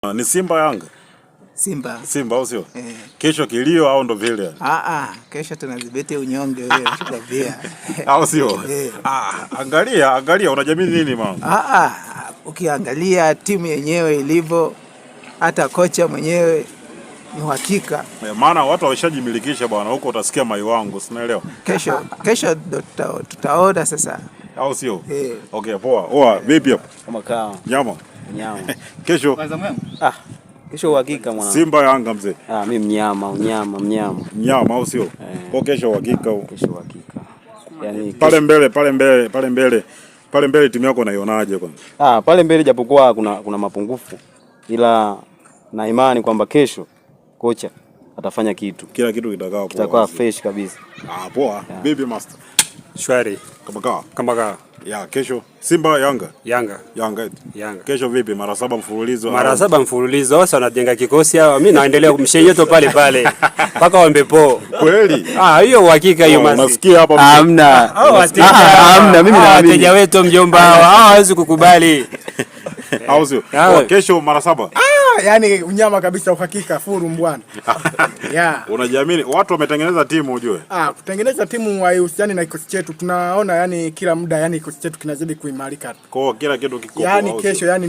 Ni Simba Yanga? Simba. Simba au sio? Kesho kilio au ndo vile? Kesho tunadhibiti unyonge wewe tukwambia. Au sio? Angalia unajamini nini mama? Ukiangalia timu yenyewe ilivyo, hata kocha mwenyewe ni uhakika. Maana watu wameshajimilikisha bwana, huko utasikia mai wangu, sinaelewa. Kesho tutaona sasa. Au sio? Okay, poa. Vipi hapo? Kama kaa. Nyama. Kesho. Kesho uhakika mwana. Simba Yanga mzee. Mimi mnyama. Mnyama au sio? Kwa kesho uhakika huo. Kesho uhakika. Yaani pale mbele timu yako unaionaje kwanza? Pale mbele japokuwa kuna mapungufu, ila na imani kwamba kesho kocha atafanya kitu. Kila kitu kitakuwa fresh kabisa. Poa. Vipi master? Shwari. Kama kaa. Kesho Simba Yanga. Kesho vipi? Mara 7 mfululizo. Mara 7 mfululizo. Wao wanajenga kikosi hao. Mimi naendelea kumshenyeto pale. Mpaka wambepo. Kweli? Hiyo uhakika hiyo masi. Unasikia hapa? Hamna. Hamna, mimi na wateja wetu mjomba hawezi kukubali. Au sio? Kesho mara 7. Yani unyama kabisa, uhakika furu mbwana. Unajiamini? Watu wametengeneza timu ujue. Kutengeneza timu haihusiani na kikosi chetu. Tunaona yani kila muda yani kikosi chetu kinazidi kuimarika. Kwa kila kitu kiko. Yani kesho yani